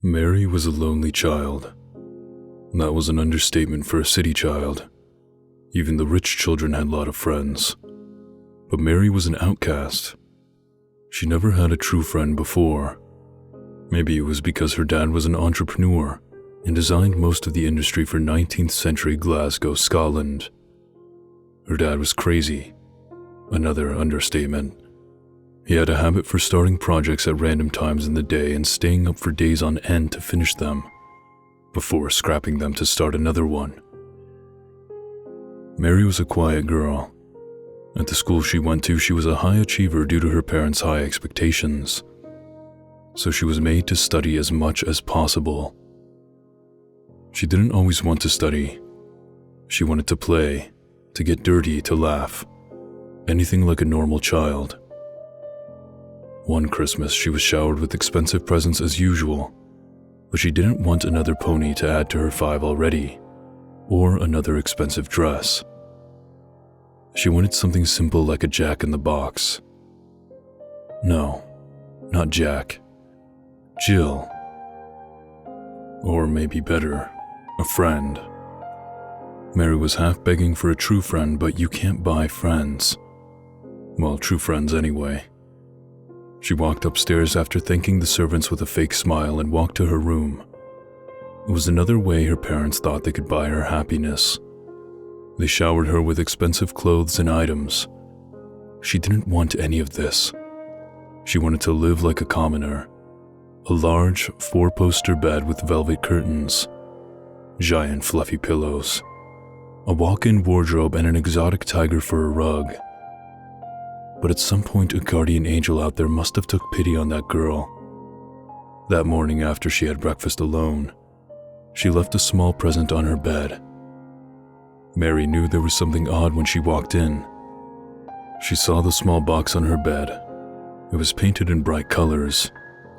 Mary was a lonely child. That was an understatement for a city child. Even the rich children had a lot of friends. But Mary was an outcast. She never had a true friend before. Maybe it was because her dad was an entrepreneur and designed most of the industry for 19th century Glasgow, Scotland. Her dad was crazy. Another understatement. He had a habit for starting projects at random times in the day and staying up for days on end to finish them, before scrapping them to start another one. Mary was a quiet girl. At the school she went to, she was a high achiever due to her parents' high expectations. So she was made to study as much as possible. She didn't always want to study. She wanted to play, to get dirty, to laugh. Anything like a normal child. One Christmas, she was showered with expensive presents as usual, but she didn't want another pony to add to her 5 already, or another expensive dress. She wanted something simple like a Jack-in-the-Box. No, not Jack. Jill. Or maybe better, a friend. Mary was half begging for a true friend, but you can't buy friends. Well, true friends anyway. She walked upstairs after thanking the servants with a fake smile and walked to her room. It was another way her parents thought they could buy her happiness. They showered her with expensive clothes and items. She didn't want any of this. She wanted to live like a commoner. A large 4-poster bed with velvet curtains, giant fluffy pillows, a walk-in wardrobe and an exotic tiger fur rug. But at some point a guardian angel out there must have took pity on that girl. That morning after she had breakfast alone, she left a small present on her bed. Mary knew there was something odd when she walked in. She saw the small box on her bed. It was painted in bright colors,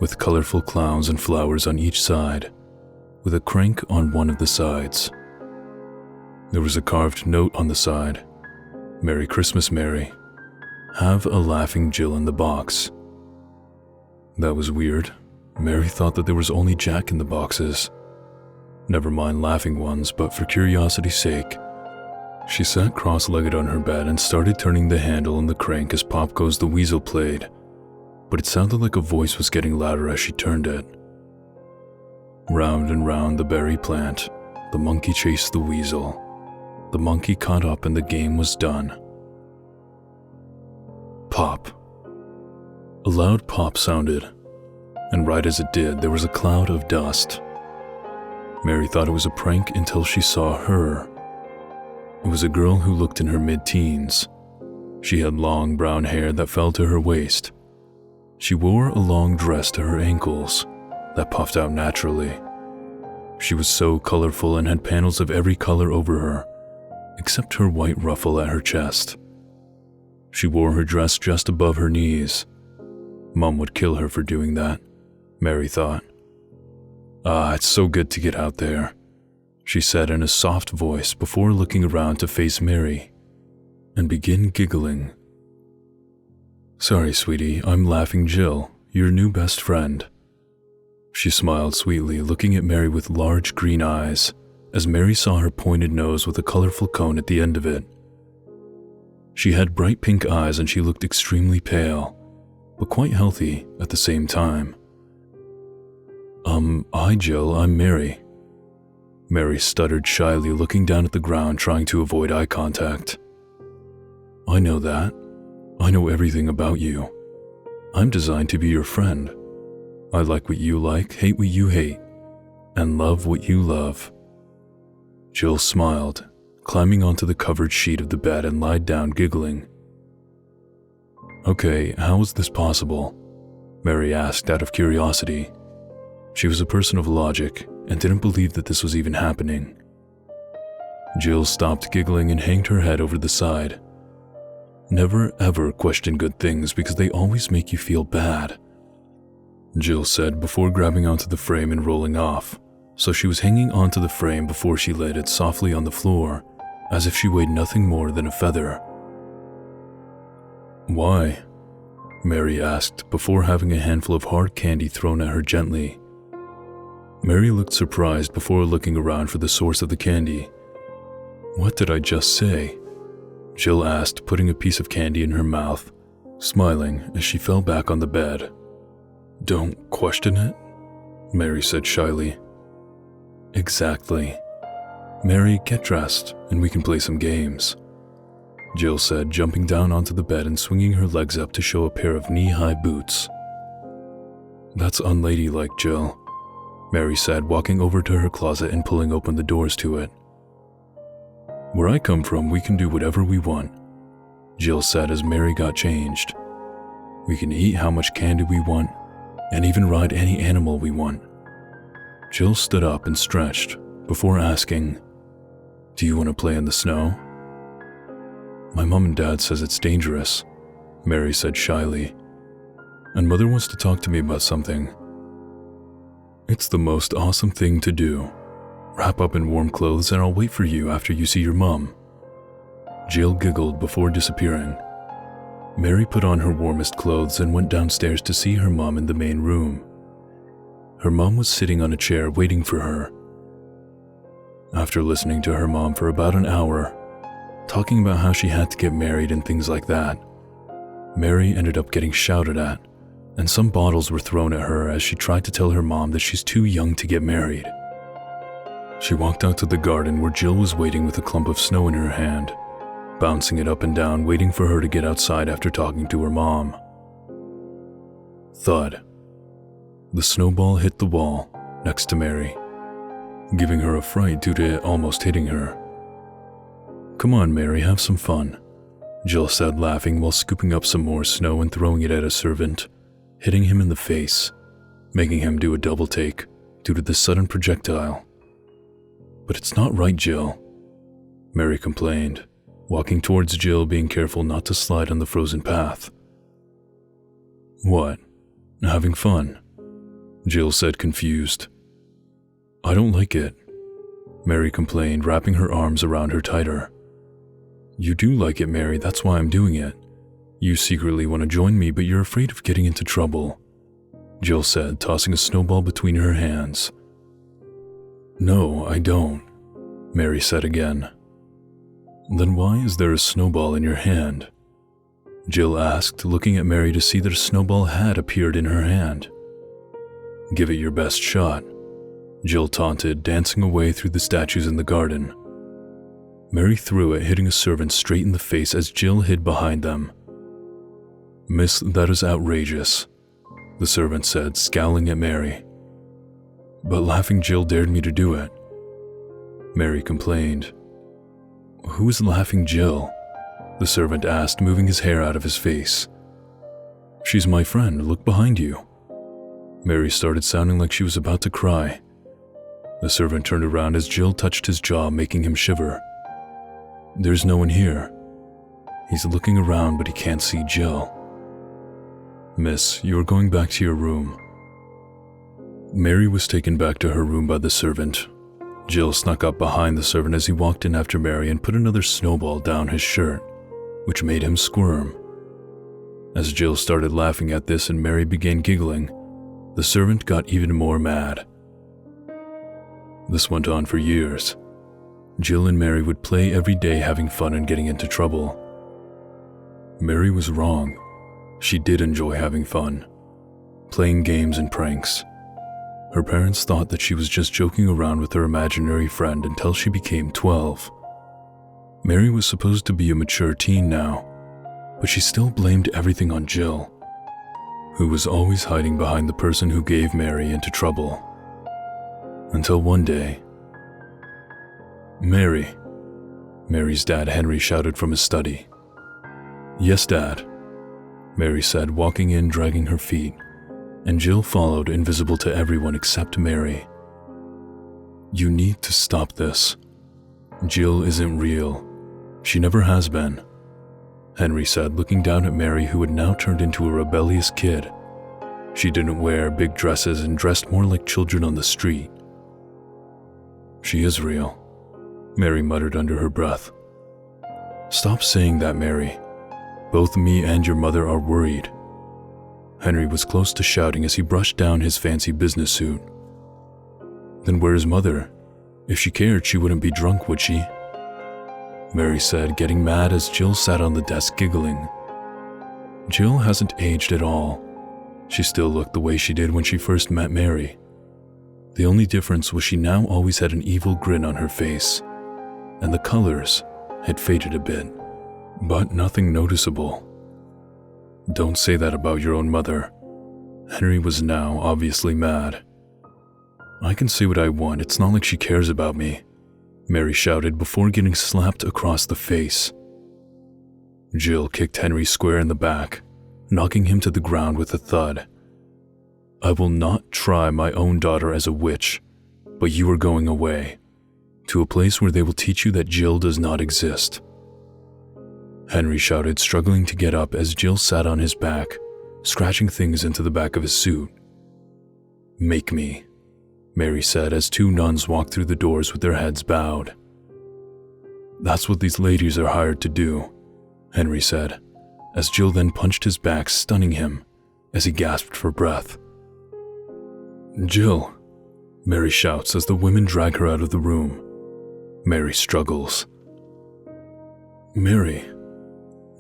with colorful clowns and flowers on each side, with a crank on one of the sides. There was a carved note on the side. Merry Christmas, Mary. Have a laughing Jill in the box. That was weird. Mary thought that there was only Jack in the boxes. Never mind laughing ones, but for curiosity's sake, she sat cross-legged on her bed and started turning the handle on the crank as Pop Goes the Weasel played, but it sounded like a voice was getting louder as she turned it. Round and round the berry plant, the monkey chased the weasel. The monkey caught up and the game was done. Pop. A loud pop sounded, and right as it did, there was a cloud of dust. Mary thought it was a prank until she saw her. It was a girl who looked in her mid-teens. She had long brown hair that fell to her waist. She wore a long dress to her ankles that puffed out naturally. She was so colorful and had panels of every color over her, except her white ruffle at her chest. She wore her dress just above her knees. Mom would kill her for doing that, Mary thought. "Ah, it's so good to get out there," she said in a soft voice before looking around to face Mary and begin giggling. "Sorry, sweetie, I'm Laughing Jill, your new best friend." She smiled sweetly, looking at Mary with large green eyes, as Mary saw her pointed nose with a colorful cone at the end of it. She had bright pink eyes and she looked extremely pale, but quite healthy at the same time. Hi Jill, I'm Mary." Mary stuttered shyly, looking down at the ground, trying to avoid eye contact. "I know that. I know everything about you. I'm designed to be your friend. I like what you like, hate what you hate, and love what you love." Jill smiled, climbing onto the covered sheet of the bed and lied down giggling. "Okay, how is this possible?" Mary asked out of curiosity. She was a person of logic and didn't believe that this was even happening. Jill stopped giggling and hanged her head over the side. "Never ever question good things because they always make you feel bad," Jill said before grabbing onto the frame and rolling off, so she was hanging onto the frame before she laid it softly on the floor, as if she weighed nothing more than a feather. "Why?" Mary asked before having a handful of hard candy thrown at her gently. Mary looked surprised before looking around for the source of the candy. "What did I just say?" Jill asked, putting a piece of candy in her mouth, smiling as she fell back on the bed. "Don't question it," Mary said shyly. "Exactly. Mary, get dressed and we can play some games," Jill said, jumping down onto the bed and swinging her legs up to show a pair of knee-high boots. "That's unladylike, Jill," Mary said, walking over to her closet and pulling open the doors to it. "Where I come from, we can do whatever we want," Jill said as Mary got changed. "We can eat how much candy we want, and even ride any animal we want." Jill stood up and stretched before asking, "Do you want to play in the snow?" "My mom and dad says it's dangerous," Mary said shyly, "and Mother wants to talk to me about something." "It's the most awesome thing to do. Wrap up in warm clothes and I'll wait for you after you see your mom." Jill giggled before disappearing. Mary put on her warmest clothes and went downstairs to see her mom in the main room. Her mom was sitting on a chair waiting for her. After listening to her mom for about an hour, talking about how she had to get married and things like that, Mary ended up getting shouted at, and some bottles were thrown at her as she tried to tell her mom that she's too young to get married. She walked out to the garden where Jill was waiting with a clump of snow in her hand, bouncing it up and down, waiting for her to get outside after talking to her mom. Thud. The snowball hit the wall next to Mary, giving her a fright due to it almost hitting her. "Come on, Mary, have some fun," Jill said, laughing while scooping up some more snow and throwing it at a servant, hitting him in the face, making him do a double take due to the sudden projectile. "But it's not right, Jill," Mary complained, walking towards Jill, being careful not to slide on the frozen path. "What? Having fun?" Jill said, confused. "I don't like it," Mary complained, wrapping her arms around her tighter. "You do like it, Mary, that's why I'm doing it. You secretly want to join me, but you're afraid of getting into trouble," Jill said, tossing a snowball between her hands. "No, I don't," Mary said again. "Then why is there a snowball in your hand?" Jill asked, looking at Mary to see that a snowball had appeared in her hand. "Give it your best shot," Jill taunted, dancing away through the statues in the garden. Mary threw it, hitting a servant straight in the face as Jill hid behind them. "Miss, that is outrageous," the servant said, scowling at Mary. "But laughing Jill dared me to do it," Mary complained. "Who is laughing Jill?" the servant asked, moving his hair out of his face. "She's my friend, look behind you." Mary started sounding like she was about to cry. The servant turned around as Jill touched his jaw, making him shiver. "There's no one here. He's looking around, but he can't see Jill." "Miss, you are going back to your room." Mary was taken back to her room by the servant. Jill snuck up behind the servant as he walked in after Mary and put another snowball down his shirt, which made him squirm. As Jill started laughing at this and Mary began giggling, the servant got even more mad. This went on for years. Jill and Mary would play every day, having fun and getting into trouble. Mary was wrong. She did enjoy having fun, playing games and pranks. Her parents thought that she was just joking around with her imaginary friend until she became 12. Mary was supposed to be a mature teen now, but she still blamed everything on Jill, who was always hiding behind the person who gave Mary into trouble. Until one day, "Mary," Mary's dad Henry shouted from his study. "Yes, Dad," Mary said, walking in, dragging her feet, and Jill followed, invisible to everyone except Mary. "You need to stop this. Jill isn't real. She never has been," Henry said, looking down at Mary, who had now turned into a rebellious kid. She didn't wear big dresses and dressed more like children on the street. "She is real," Mary muttered under her breath. "Stop saying that, Mary. Both me and your mother are worried." Henry was close to shouting as he brushed down his fancy business suit. Then where's Mother? If she cared, she wouldn't be drunk, would she? Mary said, getting mad as Jill sat on the desk giggling. Jill hasn't aged at all. She still looked the way she did when she first met Mary. The only difference was she now always had an evil grin on her face, and the colors had faded a bit, but nothing noticeable. Don't say that about your own mother. Henry was now obviously mad. I can say what I want, it's not like she cares about me, Mary shouted before getting slapped across the face. Jill kicked Henry square in the back, knocking him to the ground with a thud. I will not try my own daughter as a witch, but you are going away, to a place where they will teach you that Jill does not exist. Henry shouted, struggling to get up as Jill sat on his back, scratching things into the back of his suit. Make me, Mary said as two nuns walked through the doors with their heads bowed. That's what these ladies are hired to do, Henry said, as Jill then punched his back, stunning him as he gasped for breath. Jill, Mary shouts as the women drag her out of the room. Mary struggles. Mary,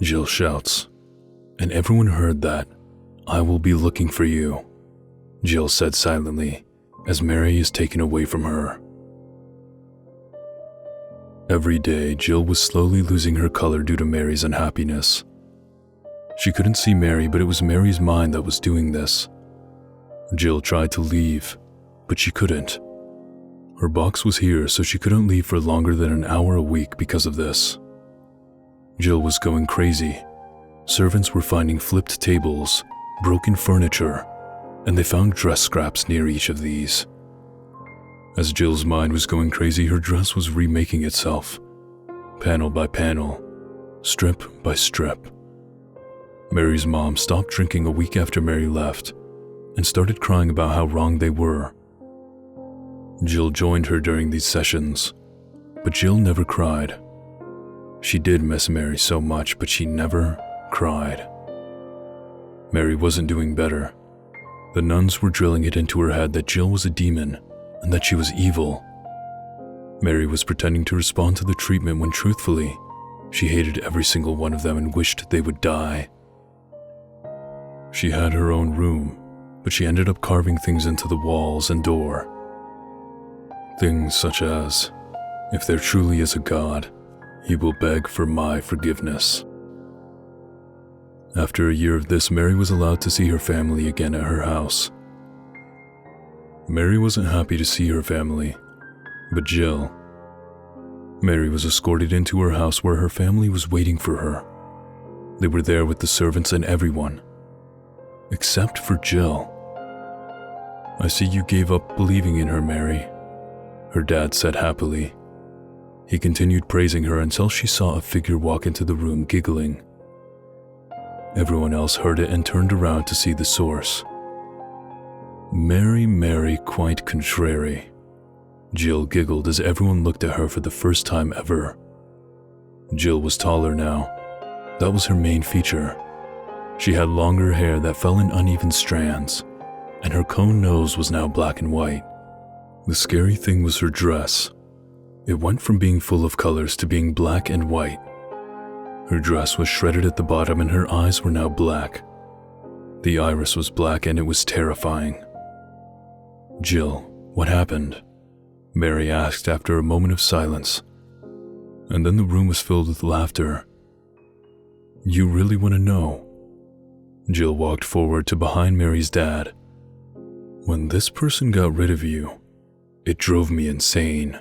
Jill shouts, and everyone heard that. I will be looking for you, Jill said silently as Mary is taken away from her. Every day, Jill was slowly losing her color due to Mary's unhappiness. She couldn't see Mary, but it was Mary's mind that was doing this. Jill tried to leave, but she couldn't. Her box was here, so she couldn't leave for longer than an hour a week because of this. Jill was going crazy. Servants were finding flipped tables, broken furniture, and they found dress scraps near each of these. As Jill's mind was going crazy, her dress was remaking itself, panel by panel, strip by strip. Mary's mom stopped drinking a week after Mary left and started crying about how wrong they were. Jill joined her during these sessions, but Jill never cried. She did miss Mary so much, but she never cried. Mary wasn't doing better. The nuns were drilling it into her head that Jill was a demon and that she was evil. Mary was pretending to respond to the treatment when truthfully, she hated every single one of them and wished they would die. She had her own room, but she ended up carving things into the walls and door. Things such as, if there truly is a God, he will beg for my forgiveness. After a year of this, Mary was allowed to see her family again at her house. Mary wasn't happy to see her family, but Jill. Mary was escorted into her house where her family was waiting for her. They were there with the servants and everyone, except for Jill. I see you gave up believing in her, Mary, her dad said happily. He continued praising her until she saw a figure walk into the room giggling. Everyone else heard it and turned around to see the source. Mary, Mary, quite contrary. Jill giggled as everyone looked at her for the first time ever. Jill was taller now. That was her main feature. She had longer hair that fell in uneven strands, and her cone nose was now black and white. The scary thing was her dress. It went from being full of colors to being black and white. Her dress was shredded at the bottom and her eyes were now black. The iris was black and it was terrifying. Jill, what happened? Mary asked after a moment of silence. And then the room was filled with laughter. You really want to know? Jill walked forward to behind Mary's dad. When this person got rid of you, it drove me insane.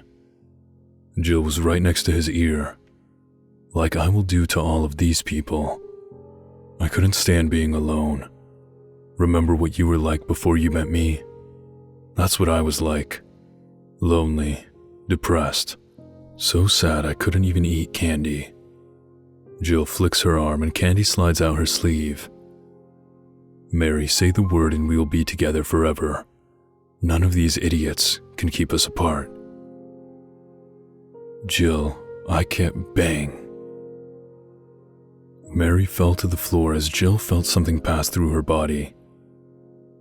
Jill was right next to his ear. Like I will do to all of these people. I couldn't stand being alone. Remember what you were like before you met me? That's what I was like. Lonely, depressed, so sad I couldn't even eat candy. Jill flicks her arm and candy slides out her sleeve. Mary, say the word and we will be together forever. None of these idiots can keep us apart. Jill, I can't bang. Mary fell to the floor as Jill felt something pass through her body.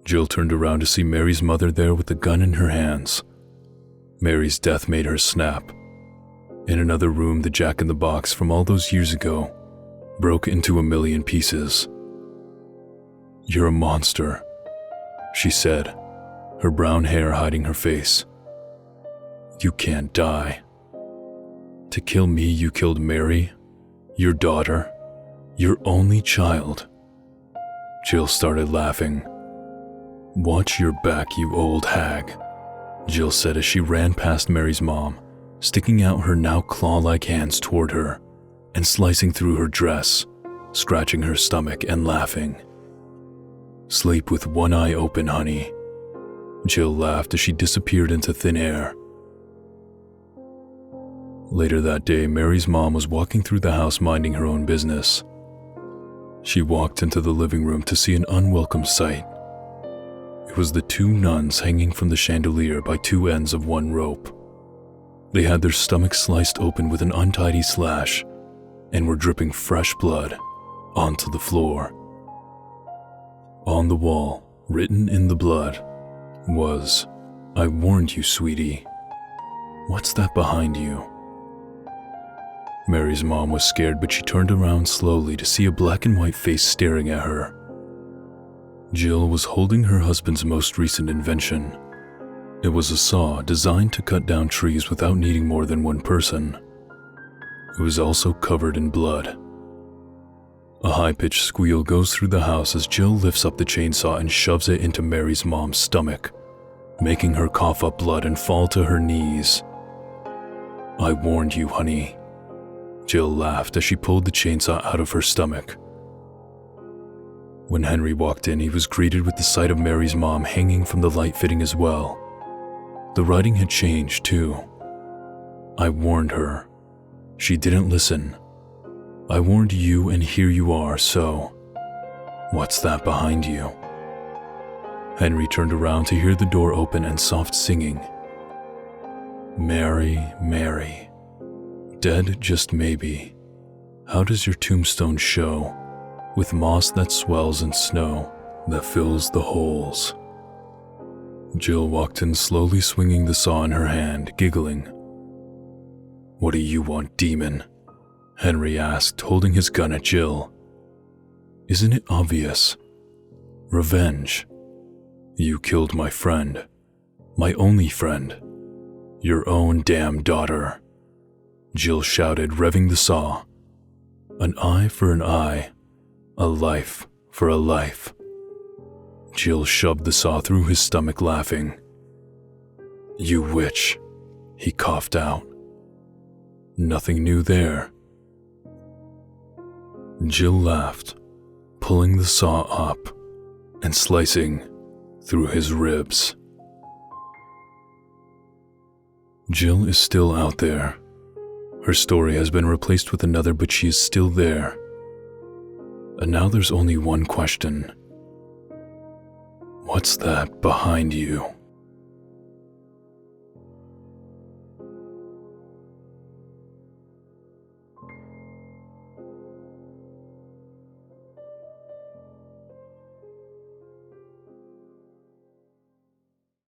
Jill turned around to see Mary's mother there with a gun in her hands. Mary's death made her snap. In another room, the jack-in-the-box from all those years ago broke into a million pieces. "You're a monster," she said, her brown hair hiding her face. "You can't die. To kill me, you killed Mary, your daughter, your only child." Jill started laughing. "Watch your back, you old hag," Jill said as she ran past Mary's mom, sticking out her now claw-like hands toward her and slicing through her dress, scratching her stomach and laughing. "Sleep with one eye open, honey," Jill laughed as she disappeared into thin air. Later that day, Mary's mom was walking through the house minding her own business. She walked into the living room to see an unwelcome sight. It was the two nuns hanging from the chandelier by two ends of one rope. They had their stomachs sliced open with an untidy slash and were dripping fresh blood onto the floor. On the wall, written in the blood, was, "I warned you, sweetie. What's that behind you?" Mary's mom was scared, but she turned around slowly to see a black and white face staring at her. Jill was holding her husband's most recent invention. It was a saw designed to cut down trees without needing more than one person. It was also covered in blood. A high-pitched squeal goes through the house as Jill lifts up the chainsaw and shoves it into Mary's mom's stomach, making her cough up blood and fall to her knees. "I warned you, honey," Jill laughed as she pulled the chainsaw out of her stomach. When Henry walked in, he was greeted with the sight of Mary's mom hanging from the light fitting as well. The writing had changed, too. "I warned her. She didn't listen. I warned you, and here you are, so what's that behind you?" Henry turned around to hear the door open and soft singing. "Mary, Mary, dead just maybe. How does your tombstone show, with moss that swells and snow that fills the holes?" Jill walked in slowly, swinging the saw in her hand, giggling. "What do you want, demon?" Henry asked, holding his gun at Jill. "Isn't it obvious? Revenge. You killed my friend, my only friend, your own damn daughter," Jill shouted, revving the saw. "An eye for an eye, a life for a life." Jill shoved the saw through his stomach, laughing. "You witch," he coughed out. "Nothing new there." Jill laughed, pulling the saw up and slicing through his ribs. Jill is still out there. Her story has been replaced with another, but she is still there. And now there's only one question. What's that behind you?